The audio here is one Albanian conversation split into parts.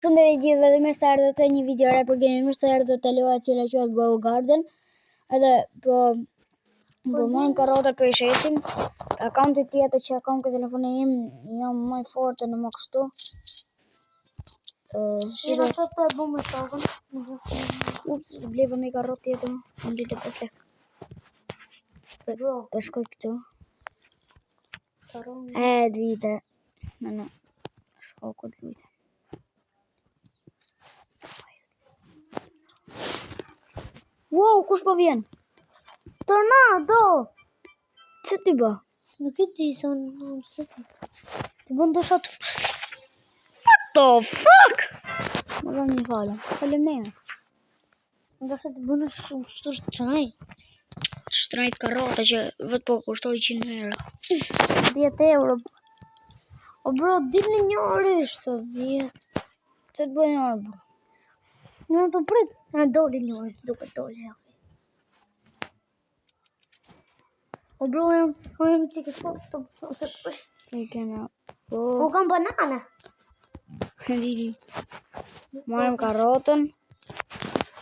Përshëndetje të gjithëve dhe mirë se erdhët te një video re për gaming, mirë se erdhët te loja e cila quhet Grow Garden. Edhe po marrim karrotat për i sheqim. Akaunti tjetër që kam ke telefoni im jam më i fortë në më kështu. Shira sa të bëjmë me tokën. Ups, bleva me karrot tjetër. Më ditë 5 lekë. Po shkoj këtu. Vite. Në. Shkoj këtë vite. Wow, kush po vjen? Tornado! Që ti bë? Nuk e di se unë Ti bën të shot. What the fuck? Më dha një falem. Falem ne. Ndoshta të bënë shumë kështu shtraj. Shtrajt karrota që vetë po kushtoj 100 euro. 10 euro. O bro, dilni një orë ishte 10. Që të bëjnë orë, bro? Në të prit, doli një orë, duke doli. O bro, jam që këtë fort, të të prit. E kena. O kam banana. Riri. Marim karrotën.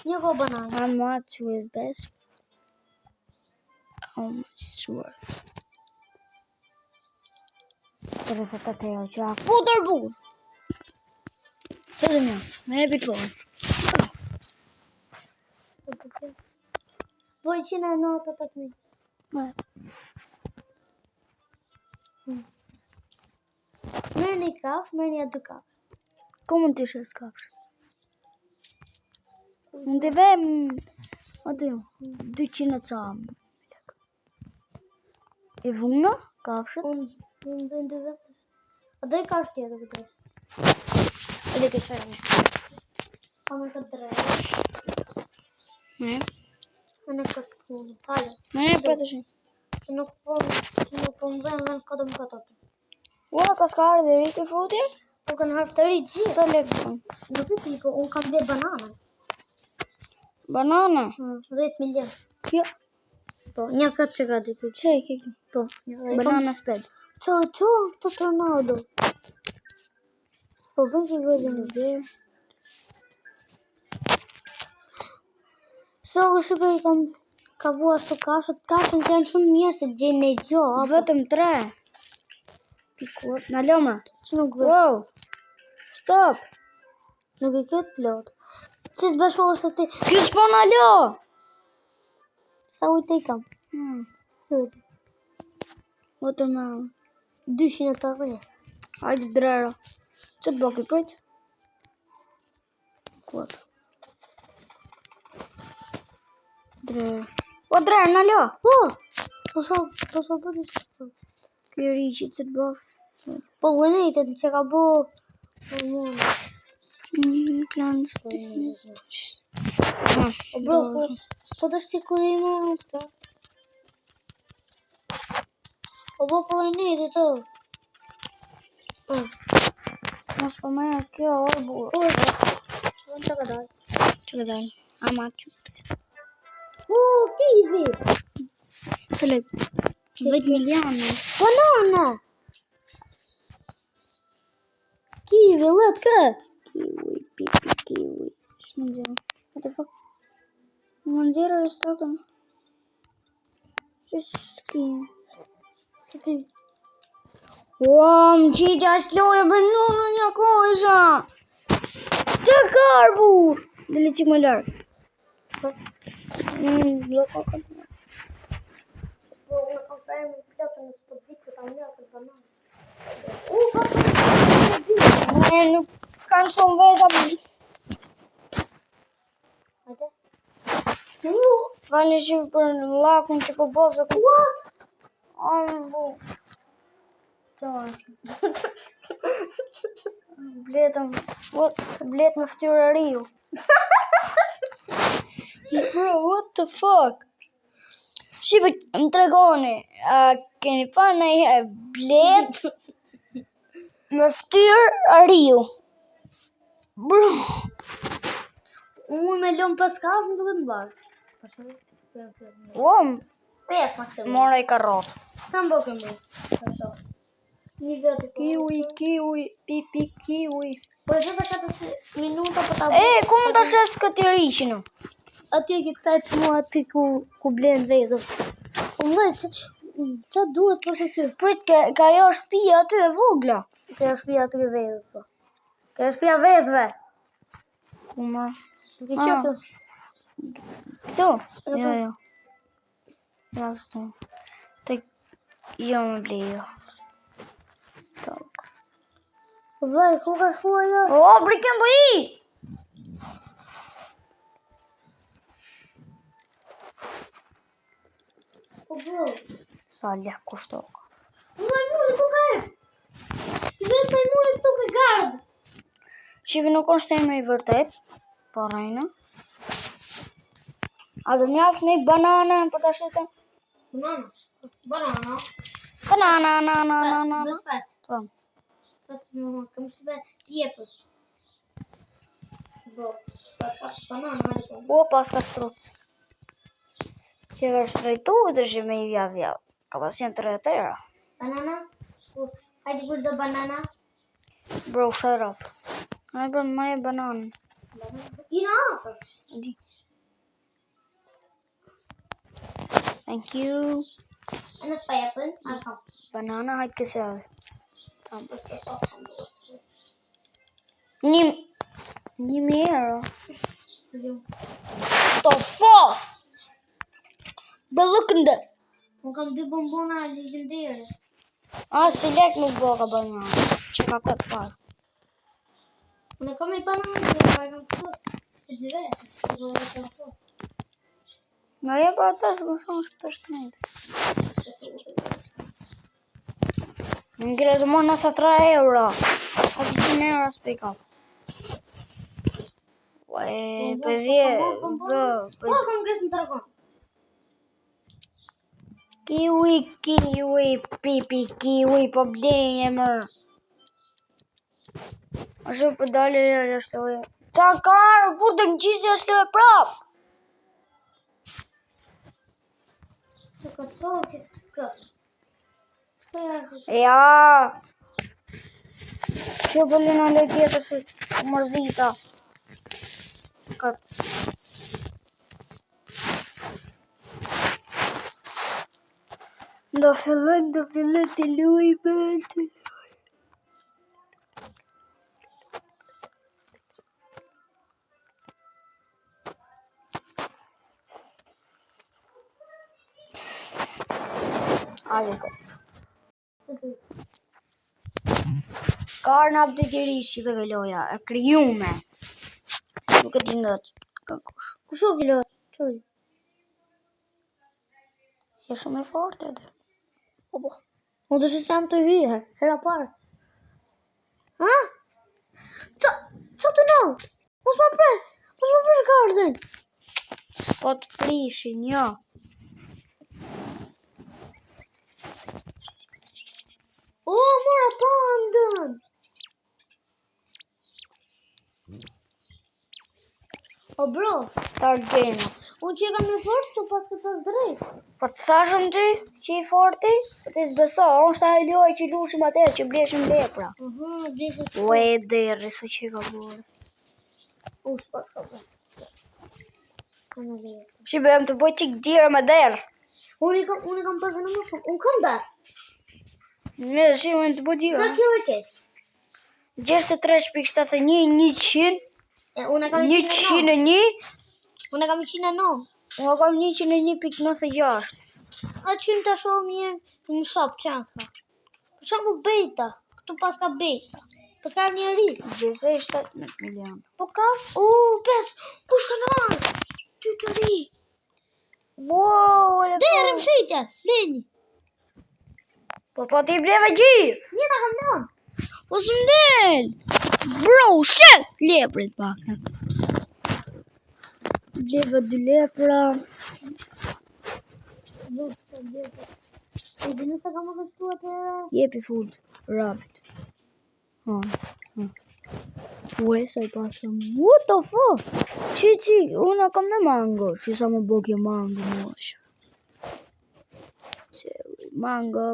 Një ko banana. How much is this? How much is worth? 38 euro që akë. Putër bukur! Që dhe një, me e bitcoin. Voi 198.000. Merë një kafsh, merë një 2 kafsh. Ku mund të ishe s'kafsh? Mund të vem... Oddio, 200 camë. E vunë, kafshët? Unë dojnë 2 vetës. A dojnë kafsh tjetër këtë. E dhe kësë një. Kam e këtë drejë. Me? Me në këtë funë, talë. Me, për të shenë. Se nuk po më vënë në këtë më këtë. Ua, ka s'ka ardhe dhe rikë fruti? Po kanë harë të rritë gjithë. Sa lekë përën? Nuk e tiko, unë kam 2 banana. Banana? 10 milion. Jo. Po, një këtë që ka ditë. Që e kikë? Po. Banana sped. Që këtë tornado? S'po bëjnë që i godin në bjerë. Shokë shqipe i kam ka vua shto kashët të janë shumë mirë se gjenë në gjo. Vetëm 3. Pikur. Në loma. Që nuk vërë. Wow. Stop. Nuk i këtë plot. Që s'bëshohë se ti. Kjo s'po në lo. Sa ujtë i kam. Që ujtë. Otër me 280. Hajde drero. Që të bëki pëjtë? Kuat. Drero. O drero në lo. Po sa bëti që të. Kjo riqi që të bëf. Po gënejtet që ka bo. Plans. O bro, po të shti kur i më në këta. O bo po gënejtet të. Mos po me kjo orë burë. Që ka dalë? Që ka dalë? Ama që. Kiwi! Që le? 10 milione. Banana! Kiwi, let kë! Kiwi, pipi, kiwi. Shmë nëzirë. What the fuck? Më nëzirë e stokën. Që s'ki? Wow, më qitë ashtë loje për në një kojësha. Që kërë burë? Dili që më lërë. Bloko këtë në. Po, në kam ferë më plotë në s'po ditë këtë amë një këtë banana. Nuk kanë shumë veta. Hajde? Falë që për në lakën që po bose. What? Bu. Bletëm. Blet me ftyrë riu. Bro, what the fuck? Shqipe, më tregoni, keni pa në i blet me ftyrë riu. Bro. Unë me lëmë pas kafë më duke të mbarë. Uam, 5 maksimum. mora i karrotë. Sa më bëke më? Një vetë. Kiwi, kiwi, pipi, kiwi. Po e zëta 4 minuta për ta E, ku mund ta shes këtë riqin? Atje ke 5 mua aty ku blen vezët. Po më ç'a duhet për këtë? Prit, ka ajo shtëpia aty e vogla. Kjo shtëpia aty ke vezët po. Kjo shtëpia vezëve. Ku ma? Ke qëtë? Këtu? Jo. Ja s'tu. Tek jo më blejo. Tak. Vllai, ku ka shku ajo? O, brikem po i! Po bro. Sa lek kushtok. Majmuni ku ka e? Vetë majmuni këtu ke gardë. Qipi nuk është emri i vërtet. Po rejnë. A do mjaft një banane për ta shite? Banana. Banana. Dhe spec. Po. Spec më kam shive jepë. Bro, banana hajde po. O, pas ka struc. Që ka shtrejtu të shi me i vja. Ka pas jenë të rretera. Banana? Hajde kur do banana? Bro, shut up. Hajde bro, ma e bananë. Ina afër. Di. Thank you. E në spajetën? Alfa. Banana, hajde këse edhe. Një. 1.000 euro. The fuck? Bro, look in this. Unë kam 2 bombona legendere. Si lek nuk bo ka banana. Që ka këtë parë. Unë kam I banana që e kam këtu. Se gjëve. Nga je pa ata se më shumë të shtënjtë. Në kire të mërë nësa 3 euro. A 100 euro s'pej ka. Për vje. Kam gësë në telefon. Kiwi, pipi, kiwi, po bleje mërë. A shumë për dalë e jashtoj. Qa karë, kur të më qisi jashtoj prap. Që ka qoke këtë. Ja. Që për lina le tjetër si mërzita. Këtë. Do fillet të luj bëtë. Ajde këtë. Karë në apë të rishi për gëlloja, e kryume. Nuk e ti ndët. Kusho kilo? Qoj? E shumë e forte edhe. Opo. Unë të sistem të hyher. Hera parë. Ha? Qa të në? Mos më prish gardën. S'po të prishin, jo. O, mora pandën. O, bro. Start game. Unë që kam në fort, tu pas këtë pas drejt. Po të thashëm ty që I forti, po të s'beso, unë shta e ljoj që lushim atër, që bleshim lepra. Bleshim të Ue, derri, su që ka bërë. S'pas ka bërë. Që bëhem të boj qik dira me derë. Unë I kam pasë në më shumë. Unë kam darë. Në, që bëhem të boj dira. Sa kilo e ke? 63.71, 100. Unë kam 101. Unë kam 109. Unë kam 101.96. A qim të shumë mirë në shop qanka. Për shumë beta. Këtu pas ka beta. Pas ka njëri. 17 milion. Po ka? Pes. Kush ka në arë? Ty të ri. Wow, Dere më shqitjas. Leni. Po ti bleve gjithë. Njëta kam lënë. Po së mdel. Bro, shit. Leprit pak. Bleve 2 lepra. E di nëse kam më kështu atëre? Jepi food. Rabbit. Ue, sa I pas kam. What the fuck? Qi, unë kam në mango. Që sa më bokje mango mosh. Mango.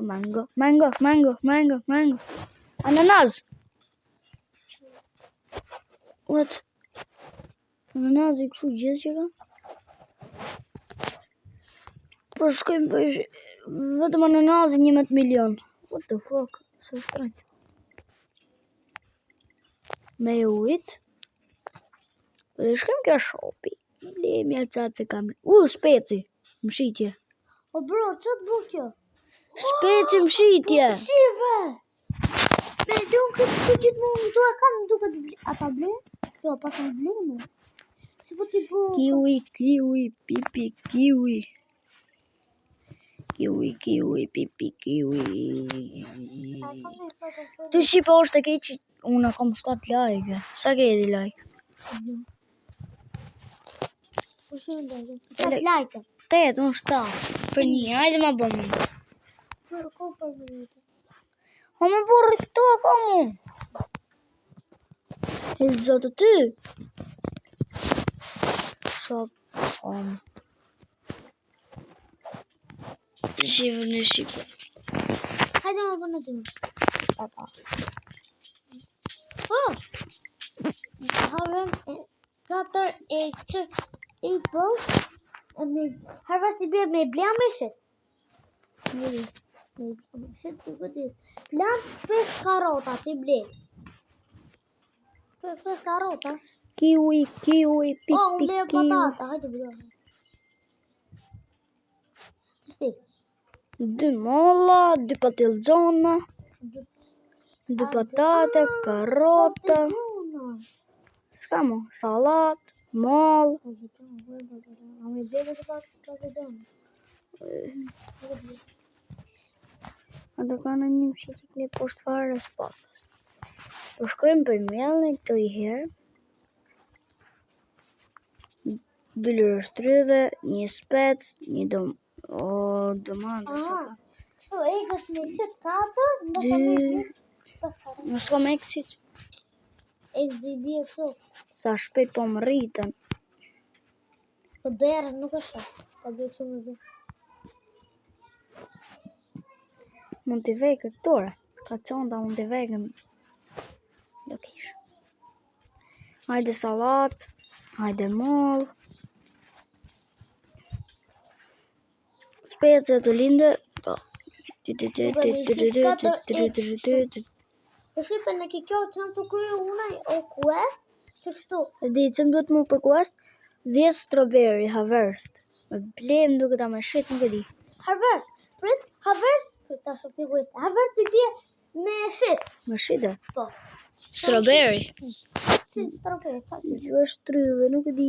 Ananas. What? Anazi kështu gjithë që ka? Po shkojmë për vetëm ananazi 11 milion. What the fuck? Sa shtrajt. Me ujt. Dhe shkojmë ka shopi. Lemi atë se kam. Speci. Mshitje. O bro, që të buk kjo? Speci mshitje. Shive! Me gjunë këtë gjithë më do e kam duke të ble. A ta ble? Jo, pas në ble më. Si po t'i bu... Kiwi, pipi, kiwi. Kiwi, pipi, kiwi. Të shqipa është e keqi. Unë kam 7 like. Sa ke di like? Po shumë dhe, 7 like. 8, unë 7. Për një, hajde ma bëmë. Për ko për minutë. O më burri këtu e komu. E zotë ty. Shop. Shqipë në Shqipë. Hajde ma bënë të më. Papa. Oh! Harën 4 e që i bëll. Harvest i bjerë me blea me shit. Me shit të këtë. Plant 5 karota të ble. 5 karota. Kiwi, pipi, Oh, unë le patata. Hajde bëllë. Të shti. 2 molla, 2 patilxona, 2 patate, karota. S'ka mo, salat, moll. A me bleve të patizone. Ato kanë një mshitik një poshtë fare spasës. Po shkojmë për mjellën këto i herë. 2 lirë shtrydhe, një spec, një domate. Kështu, egës me shit 4, ndështë me bjerë 5 karota. Në s'kom eksit. Egës dhe i bjerë shumë. Sa shpejt po më rritën. Po derë nuk është shumë. Ka bjerë shumë zi. Mund t'i vejke këtore. Ka çonta mund t'i vejke. Do kish. Hajde salat. Hajde moll. Specie të linde. Po. E shqipe në ki kjo që në të kryu unaj o quest. Që kështu. E di që më duhet mu për quest. 10 strawberry, harvest. Me blem duke ta me shit nuk e di. Harvest. Prit, harvest. Prit ta shofi quest. Harvest i bje me shit. Me shit e? Po. Strawberry. Si, strawberry. Ju është trydhe, nuk e di.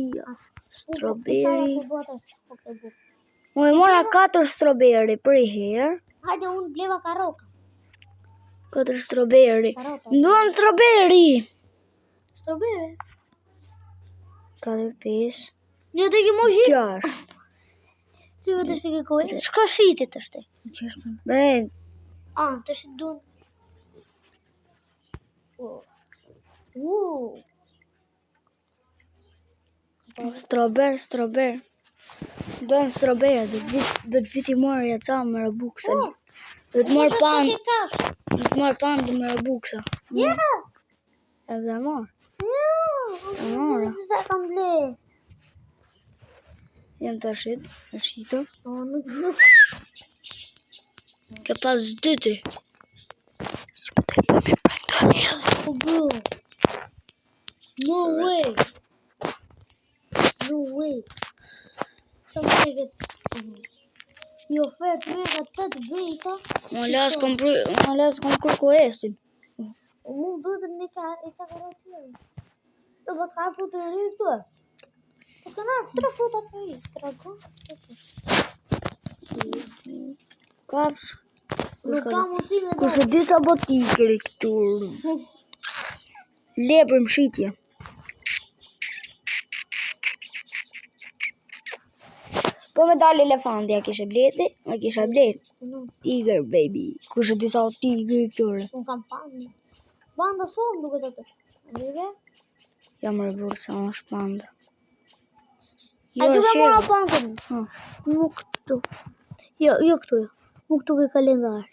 Strawberry. Ok, bu. Mu e mora 4 strawberry për i herë. Hajde unë bleva karoka. 4 strawberry. Karota. Nduan strawberry. Strawberry. 4, 5, Një të ki mo shit. 6. Që vë të shti ki kohë. Shka shitit të shti. Bre, Të shti dun. strawberry. Nduan strawberry. Do të viti marrë jaca me Robuksa. Do të marrë pan. Do të marrë pan dhe me Robuksa. Ja. Edhe marrë. Ja. Si sa kam ble. Jam të shit. E shito. Nuk. Ka pas dyti. Shpëtaj për me prank të lidhë. Oh, bro. No way. No way. Qa më reget? I ofert reget 8 bejta. Më las kom kërkuestin. Mu duhet në ka e qa karot tjere. Jo, po t'ka frutë në rri këtu e. Po t'ka 3 fruta të rri. Dragon. Kafsh. Nuk ka mundësi me Kush e di sa botikëri këtu. Lepër mshitje. Po me dal elefanti, a kishe bleti? A kisha blet? Tiger, baby. Kush e di sa tigër këture? Unë kam pandë. Panda sonë duke të të. Ndive? Jam rëvur sa më është panda. A duke mora pandën? Nuk këtu. Jo këtu jo. Nuk këtu ke kalendari.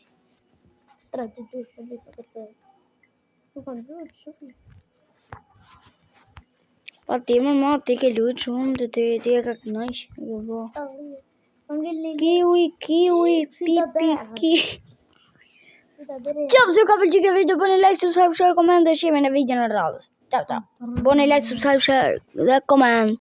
32 shpëllit për këtë. Nuk kam dhërë shumë. Pa ti më ti ke lujt shumë të ti e ka kënaq. Kiwi, pi. Ciao, se ka pëlqyer kjo video, bëni like, subscribe, share, comment dhe share në videon e radhës. Ciao. Bëni like, subscribe, share dhe comment.